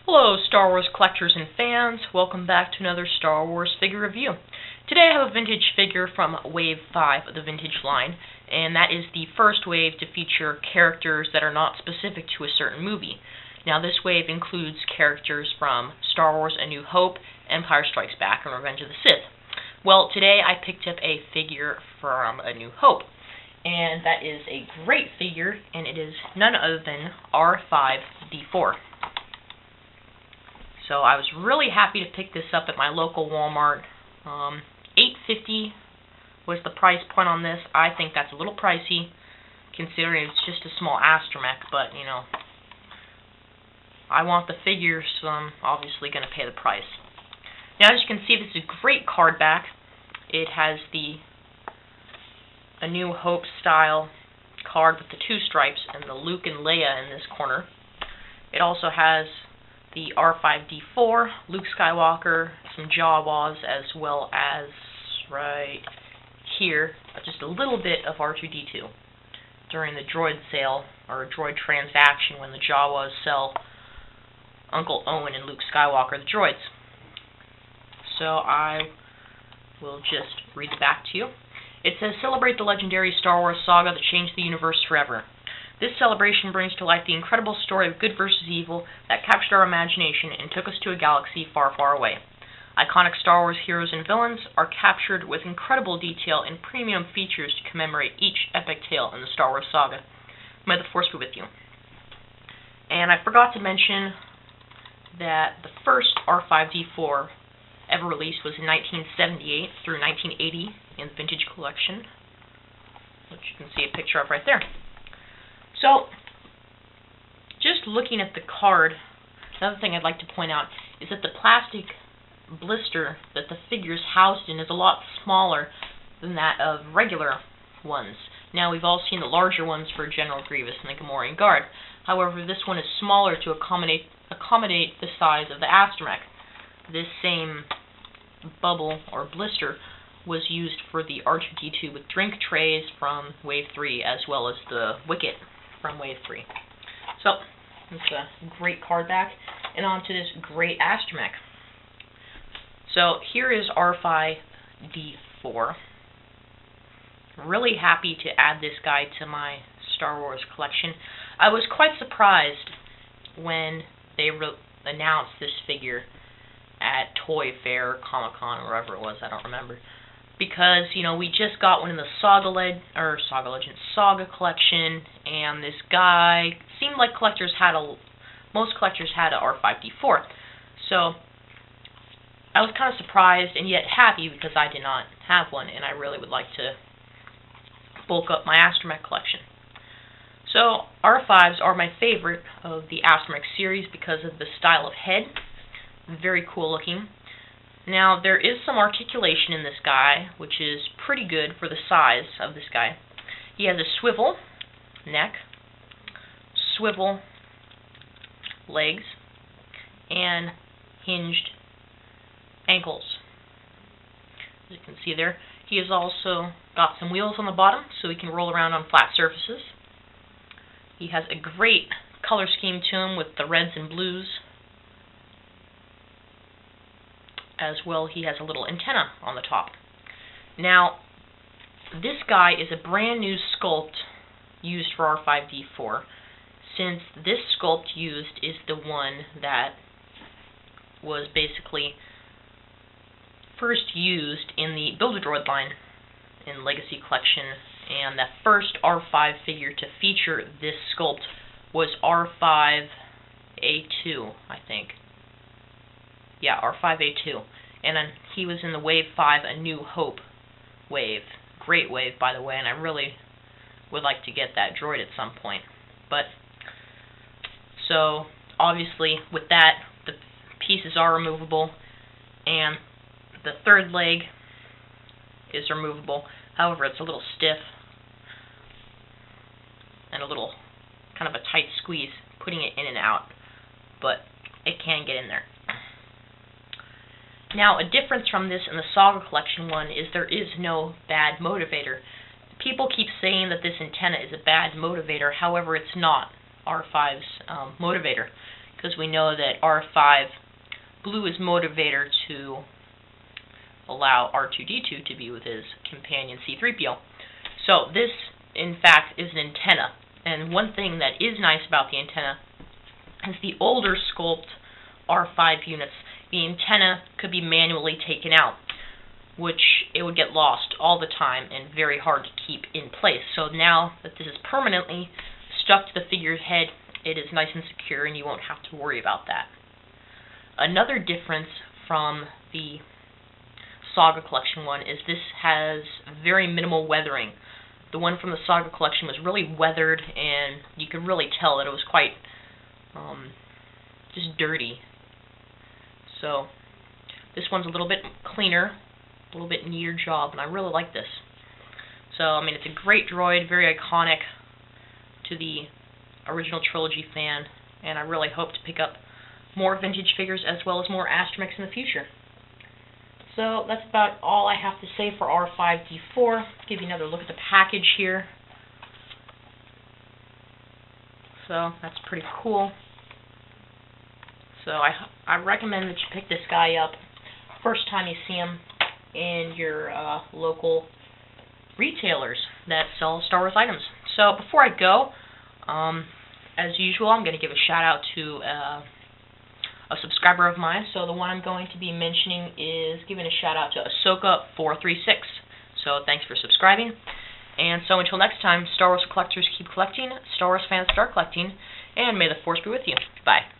Hello Star Wars collectors and fans, welcome back to another Star Wars figure review. Today I have a vintage figure from Wave 5 of the vintage line, and that is the first wave to feature characters that are not specific to a certain movie. Now this wave includes characters from Star Wars A New Hope, Empire Strikes Back, and Revenge of the Sith. Well, today I picked up a figure from A New Hope, and that is a great figure, and it is none other than R5-D4. So I was really happy to pick this up at my local Walmart. $8.50 was the price point on this. I think that's a little pricey, considering it's just a small astromech, but, you know, I want the figure, so I'm obviously going to pay the price. Now, as you can see, this is a great card back. It has the A New Hope style card with the two stripes and the Luke and Leia in this corner. It also has the R5-D4, Luke Skywalker, some Jawas, as well as, right here, just a little bit of R2-D2 during the droid sale, or droid transaction, when the Jawas sell Uncle Owen and Luke Skywalker the droids. So I will just read the back to you. It says, "Celebrate the legendary Star Wars saga that changed the universe forever. This celebration brings to life the incredible story of good versus evil that captured our imagination and took us to a galaxy far, far away. Iconic Star Wars heroes and villains are captured with incredible detail and premium features to commemorate each epic tale in the Star Wars saga. May the Force be with you." And I forgot to mention that the first R5-D4 ever released was in 1978 through 1980 in the Vintage Collection, which you can see a picture of right there. So, just looking at the card, another thing I'd like to point out is that the plastic blister that the figure is housed in is a lot smaller than that of regular ones. Now, we've all seen the larger ones for General Grievous and the Gamorrean Guard. However, this one is smaller to accommodate the size of the astromech. This same bubble or blister was used for the R2-D2 with drink trays from Wave 3, as well as the Wicket from Wave 3. So, it's a great card back, and on to this great astromech. So, here is R5-D4. Really happy to add this guy to my Star Wars collection. I was quite surprised when they announced this figure at Toy Fair, Comic-Con, or wherever it was, I don't remember. Because, you know, we just got one in the Saga collection, and this guy seemed like most collectors had a R5-D4. So I was kind of surprised and yet happy because I did not have one, and I really would like to bulk up my astromech collection. So R5s are my favorite of the astromech series because of the style of head. Very cool looking. Now, there is some articulation in this guy, which is pretty good for the size of this guy. He has a swivel neck, swivel legs, and hinged ankles. As you can see there, he has also got some wheels on the bottom, so he can roll around on flat surfaces. He has a great color scheme to him with the reds and blues. As well, he has a little antenna on the top. Now, this guy is a brand new sculpt used for R5-D4, since this sculpt used is the one that was basically first used in the Build-A-Droid line in Legacy Collection, and the first R5 figure to feature this sculpt was R5-A2, I think. Yeah, R5-A2. And then he was in the Wave 5 A New Hope wave. Great wave, by the way, and I really would like to get that droid at some point. But, so, obviously, with that, the pieces are removable, and the third leg is removable. However, it's a little stiff, and a little, kind of a tight squeeze, putting it in and out. But it can get in there. Now, a difference from this and the Saga Collection one is there is no bad motivator. People keep saying that this antenna is a bad motivator, however it's not R5's motivator. because we know that R5 blew his motivator to allow R2-D2 to be with his companion C-3PO. So this, in fact, is an antenna. And one thing that is nice about the antenna is the older sculpt R5 units, the antenna could be manually taken out, which it would get lost all the time and very hard to keep in place. So now that this is permanently stuck to the figure's head, it is nice and secure and you won't have to worry about that. Another difference from the Saga Collection one is this has very minimal weathering. The one from the Saga Collection was really weathered, and you could really tell that it was quite just dirty. So this one's a little bit cleaner, a little bit neater job, and I really like this. So I mean, it's a great droid, very iconic to the original trilogy fan, and I really hope to pick up more vintage figures as well as more astromechs in the future. So that's about all I have to say for R5-D4. Give you another look at the package here. So that's pretty cool. So I recommend that you pick this guy up first time you see him in your local retailers that sell Star Wars items. So before I go, as usual, I'm going to give a shout out to a subscriber of mine. So the one I'm going to be mentioning is giving a shout out to Ahsoka436. So thanks for subscribing. And so until next time, Star Wars collectors keep collecting, Star Wars fans start collecting, and may the Force be with you. Bye.